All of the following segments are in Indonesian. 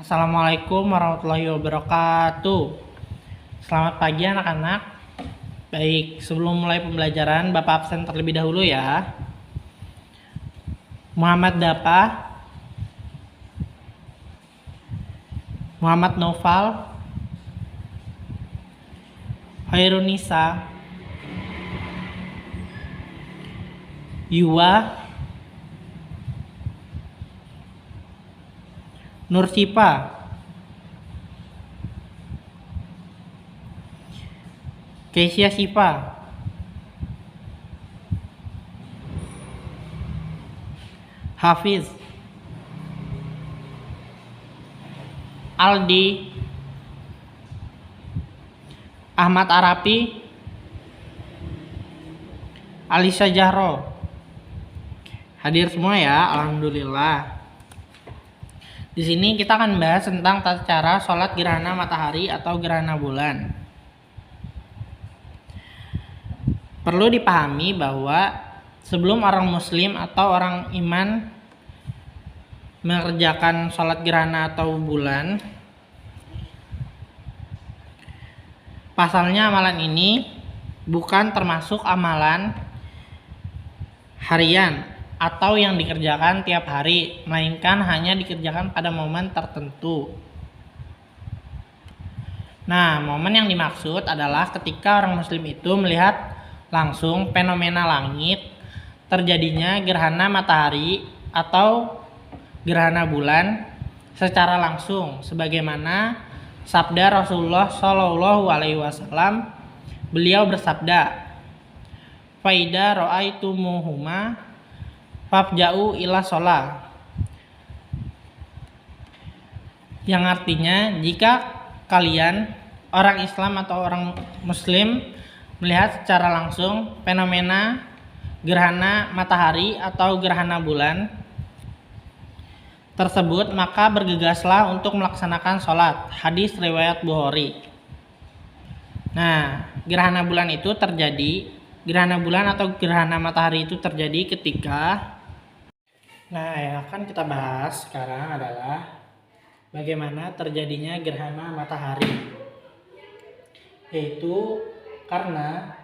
Assalamualaikum warahmatullahi wabarakatuh. Selamat pagi anak-anak. Baik, sebelum mulai pembelajaran, Bapak absen terlebih dahulu ya. Muhammad Dapa, Muhammad Noval, Hairunisa, Yuwa, Nursipa, Keisha Sipa, Hafiz, Aldi, Ahmad Arapi, Alisa Jahro. Hadir semua ya, alhamdulillah. Di sini kita akan bahas tentang tata cara sholat gerhana matahari atau gerhana bulan. Perlu dipahami bahwa sebelum orang muslim atau orang iman mengerjakan sholat gerhana atau bulan, pasalnya amalan ini bukan termasuk amalan harian atau yang dikerjakan tiap hari, melainkan hanya dikerjakan pada momen tertentu. Nah, momen yang dimaksud adalah ketika orang muslim itu melihat langsung fenomena langit terjadinya gerhana matahari atau gerhana bulan secara langsung, sebagaimana sabda Rasulullah Shallallahu Alaihi Wasallam. Beliau bersabda, "Faida ro'aitumuhuma fabja'u ila sholah," yang artinya jika kalian orang Islam atau orang Muslim melihat secara langsung fenomena gerhana matahari atau gerhana bulan tersebut, maka bergegaslah untuk melaksanakan sholat. Hadis riwayat Bukhari. Nah, gerhana bulan atau gerhana matahari itu terjadi ketika yang akan kita bahas sekarang adalah bagaimana terjadinya gerhana matahari, yaitu karena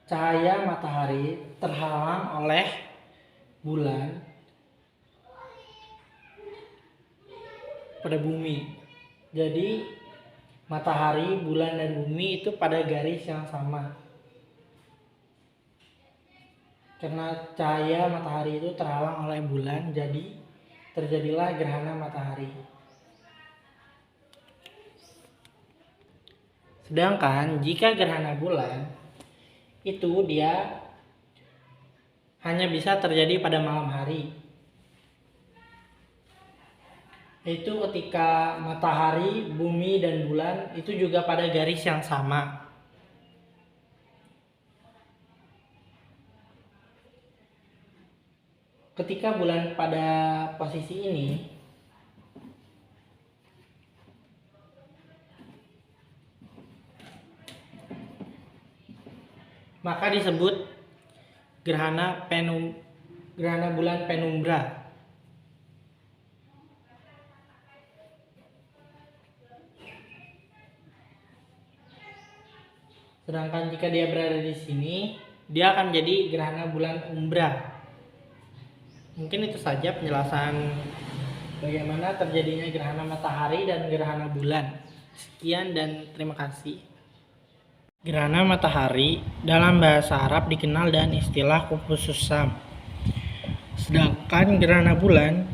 cahaya matahari terhalang oleh bulan pada bumi. Jadi matahari, bulan, dan bumi itu pada garis yang sama. Karena cahaya matahari itu terhalang oleh bulan, jadi terjadilah gerhana matahari. Sedangkan jika gerhana bulan itu dia hanya bisa terjadi pada malam hari, yaitu ketika matahari, bumi, dan bulan itu juga pada garis yang sama. Ketika bulan pada posisi ini, maka disebut gerhana bulan penumbra. Sedangkan jika dia berada di sini, dia akan menjadi gerhana bulan umbra. Mungkin itu saja penjelasan bagaimana terjadinya gerhana matahari dan gerhana bulan. Sekian dan terima kasih. Gerhana matahari dalam bahasa Arab dikenal dengan istilah khusus Syam. Sedangkan gerhana bulan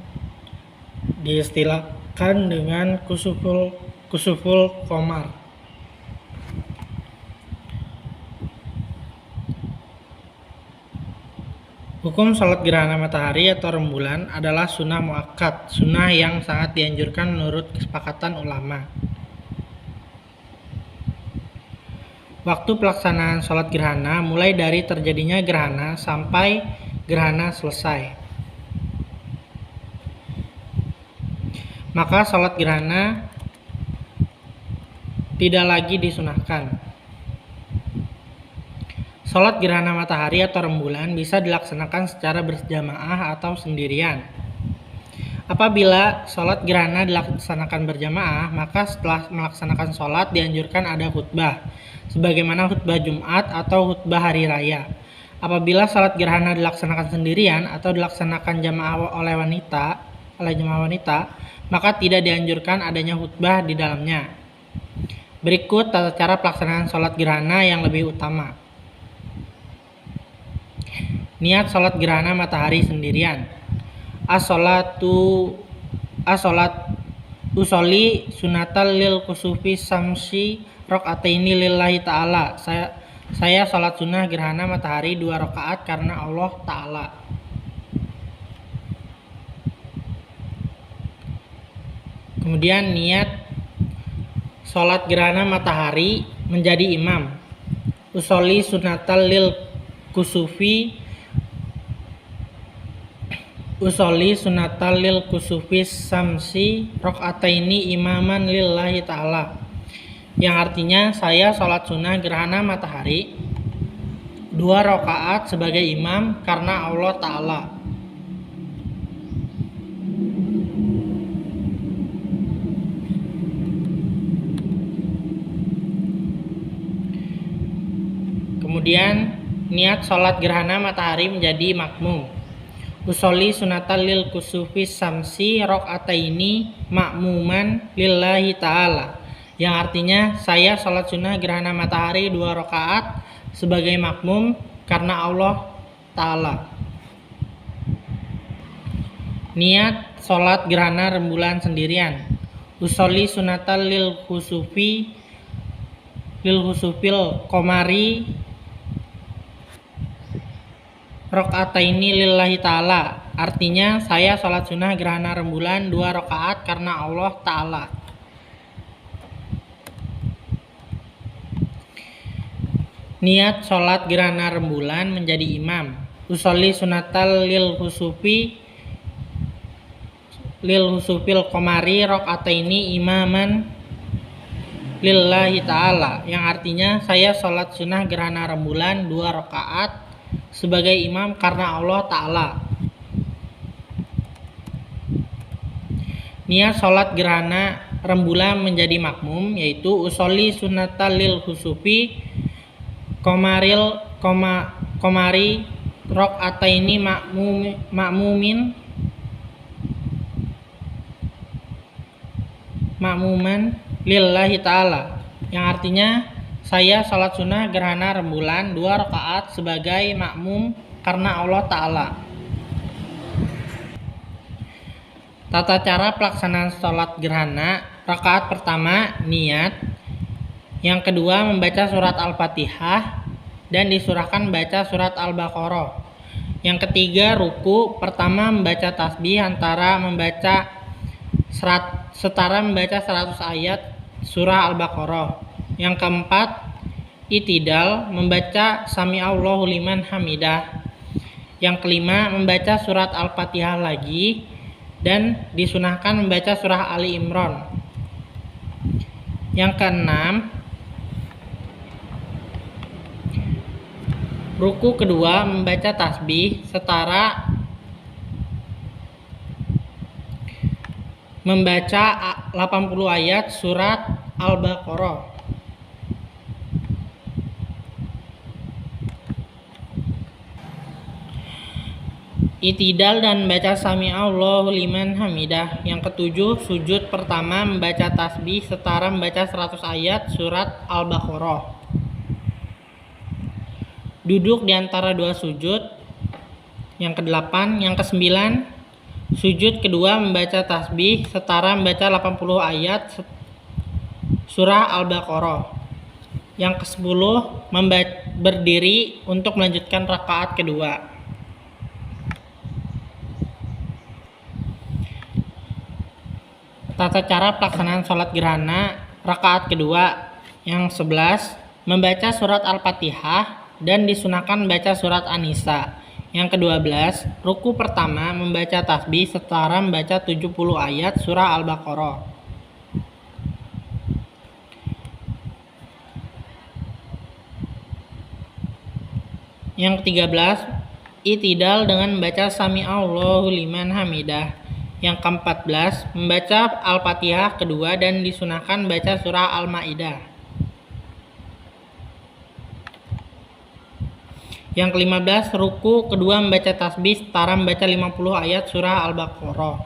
diistilahkan dengan kusuful qamar. Hukum sholat gerhana matahari atau rembulan adalah sunnah muakkad, sunnah yang sangat dianjurkan menurut kesepakatan ulama. Waktu pelaksanaan sholat gerhana mulai dari terjadinya gerhana sampai gerhana selesai. Maka sholat gerhana tidak lagi disunahkan. Sholat gerhana matahari atau rembulan bisa dilaksanakan secara berjamaah atau sendirian. Apabila sholat gerhana dilaksanakan berjamaah, maka setelah melaksanakan sholat dianjurkan ada khutbah, sebagaimana khutbah Jumat atau khutbah hari raya. Apabila sholat gerhana dilaksanakan sendirian atau dilaksanakan jamaah oleh jamaah wanita, maka tidak dianjurkan adanya khutbah di dalamnya. Berikut tata cara pelaksanaan sholat gerhana yang lebih utama. Niat sholat gerhana matahari sendirian. Usolli sunatal lil kusufi samsi rokataini lillahi ta'ala. Saya sholat sunnah gerhana matahari 2 rakaat karena Allah Ta'ala. Kemudian niat sholat gerhana matahari menjadi imam. Usolli sunatal lil kusufi samsi rokataini imaman lillahi ta'ala, yang artinya saya sholat sunnah gerhana matahari 2 rakaat sebagai imam karena Allah Ta'ala. Kemudian niat sholat gerhana matahari menjadi makmum. Usolli sunatal lil kusufi samsi rokataini makmuman lillahi ta'ala, yang artinya saya sholat sunnah gerhana matahari 2 rakaat sebagai makmum karena Allah Ta'ala. Niat sholat gerhana rembulan sendirian. Usolli sunatal lil husufil komari rokataini lillahi ta'ala, artinya saya sholat sunnah gerhana rembulan 2 rakaat karena Allah Ta'ala. Niat sholat gerhana rembulan menjadi imam. Usolli sunatal lil husufil komari rokataini imaman lillahi ta'ala, yang artinya saya sholat sunnah gerhana rembulan 2 rakaat sebagai imam karena Allah Ta'ala. Niat sholat gerhana rembulan menjadi makmum, yaitu usolli sunatal lil husufi komari rokataini makmuman lillahi ta'ala, yang artinya saya sholat sunnah gerhana rembulan 2 rakaat sebagai makmum karena Allah Ta'ala. Tata cara pelaksanaan sholat gerhana. Rakaat pertama niat, yang kedua membaca surat Al-Fatihah dan disurahkan baca surat Al-Baqarah. Yang ketiga ruku, pertama membaca tasbih setara membaca 100 ayat surah Al-Baqarah. Yang keempat, itidal, membaca Sami'allahu liman hamidah. Yang kelima, membaca surat Al-Fatihah lagi dan disunahkan membaca surah Ali Imran. Yang keenam, ruku kedua membaca tasbih setara membaca 80 ayat surat Al-Baqarah. Itidal dan baca Sami'allahu liman hamidah. Yang ketujuh, sujud pertama membaca tasbih setara membaca 100 ayat surat Al-Baqarah. Duduk di antara 2 sujud. Yang kedelapan, yang kesembilan, sujud kedua membaca tasbih setara membaca 80 ayat surah Al-Baqarah. Yang ke-10, berdiri untuk melanjutkan rakaat kedua. Tata cara pelaksanaan sholat gerhana rakaat kedua. Yang 11, membaca surat Al-Fatihah dan disunahkan membaca surat An-Nisa. Yang ke-12, ruku pertama membaca tasbih setara membaca 70 ayat surah Al-Baqarah. Yang ke-13, itidal dengan membaca Sami'allahu liman hamidah. Yang ke-14, membaca Al-Fatihah kedua dan disunahkan baca surah Al-Maidah. Yang ke-15, ruku kedua membaca tasbih setara membaca 50 ayat surah Al-Baqarah.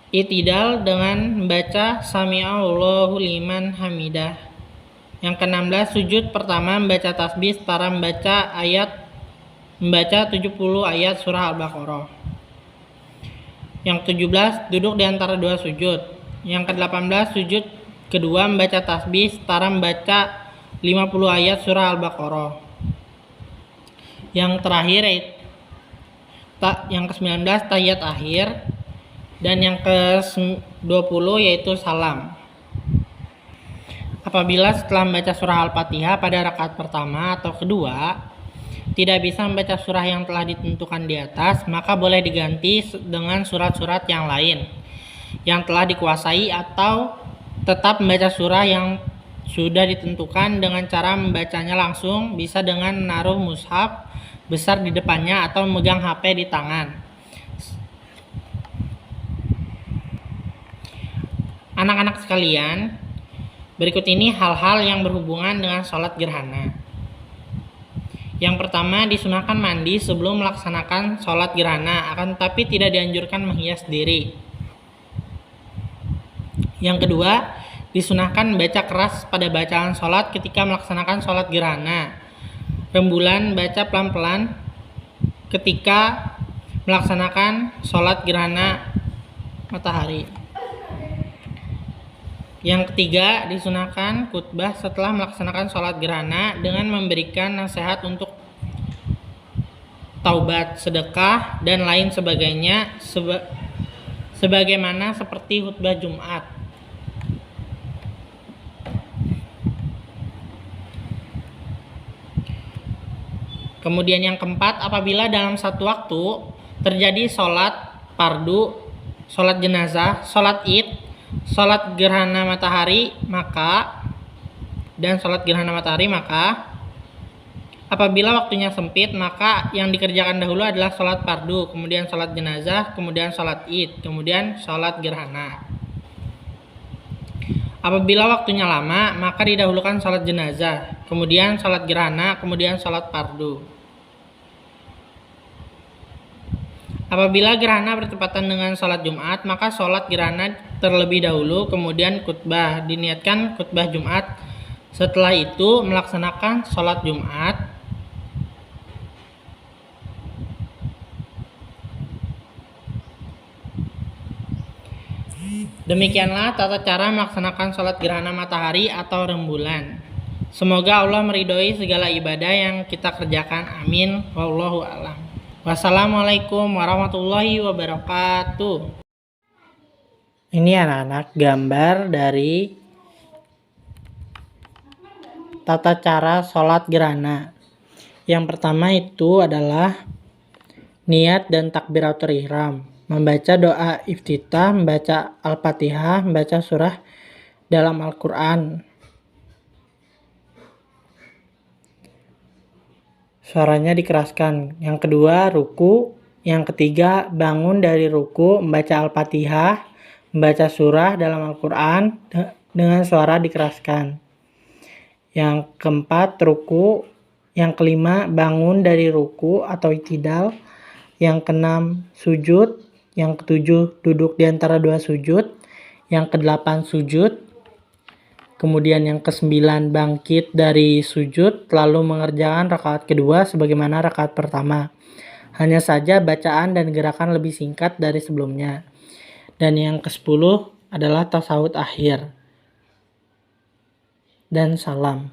I'tidal dengan membaca Sami'allahu liman hamidah. Yang ke-16, sujud pertama membaca tasbih setara membaca 70 ayat surah Al-Baqarah. Yang ke-17, duduk di antara dua sujud. Yang ke-18, sujud kedua membaca tasbih setara membaca 50 ayat surah Al-Baqarah. Yang terakhir yang ke-19 tahiyat akhir, dan yang ke-20 yaitu salam. Apabila setelah membaca surah Al-Fatihah pada rakaat pertama atau kedua tidak bisa membaca surah yang telah ditentukan di atas, maka boleh diganti dengan surat-surat yang lain yang telah dikuasai, atau tetap membaca surah yang sudah ditentukan dengan cara membacanya langsung, bisa dengan menaruh mushaf besar di depannya atau memegang HP di tangan. Anak-anak sekalian, berikut ini hal-hal yang berhubungan dengan sholat gerhana. Yang pertama, disunahkan mandi sebelum melaksanakan sholat gerhana, akan tetapi tidak dianjurkan menghias diri. Yang kedua, disunahkan membaca keras pada bacaan sholat ketika melaksanakan sholat gerhana. Rembulan baca pelan-pelan ketika melaksanakan sholat gerhana matahari. Yang ketiga, disunahkan khutbah setelah melaksanakan sholat gerhana dengan memberikan nasihat untuk taubat, sedekah, dan lain sebagainya, sebagaimana seperti khutbah Jumat. Kemudian yang keempat, apabila dalam satu waktu terjadi sholat fardu, sholat jenazah, sholat id, sholat gerhana matahari, maka apabila waktunya sempit, maka yang dikerjakan dahulu adalah sholat fardu, kemudian sholat jenazah, kemudian sholat id, kemudian sholat gerhana. Apabila waktunya lama, maka didahulukan sholat jenazah, kemudian sholat gerhana, kemudian sholat fardu. Apabila gerhana bertepatan dengan sholat Jumat, maka sholat gerhana terlebih dahulu, kemudian khutbah. Diniatkan khutbah Jumat. Setelah itu melaksanakan sholat Jumat. Demikianlah tata cara melaksanakan sholat gerhana matahari atau rembulan. Semoga Allah meridhoi segala ibadah yang kita kerjakan. Amin. Wallahu a'lam. Wassalamualaikum warahmatullahi wabarakatuh. Ini anak-anak gambar dari tata cara sholat gerhana. Yang pertama itu adalah niat dan takbiratul ihram, membaca doa iftitah, membaca Al-Fatihah, membaca surah dalam Al-Quran. Suaranya dikeraskan. Yang kedua, ruku. Yang ketiga, bangun dari ruku, membaca Al-Fatihah, membaca surah dalam Al-Quran dengan suara dikeraskan. Yang keempat, ruku. Yang kelima, bangun dari ruku atau i'tidal. Yang keenam, sujud. Yang ketujuh, duduk di antara dua sujud. Yang kedelapan, sujud. Kemudian yang ke-9 bangkit dari sujud lalu mengerjakan rakaat kedua sebagaimana rakaat pertama. Hanya saja bacaan dan gerakan lebih singkat dari sebelumnya. Dan yang ke-10 adalah tasawuf akhir dan salam.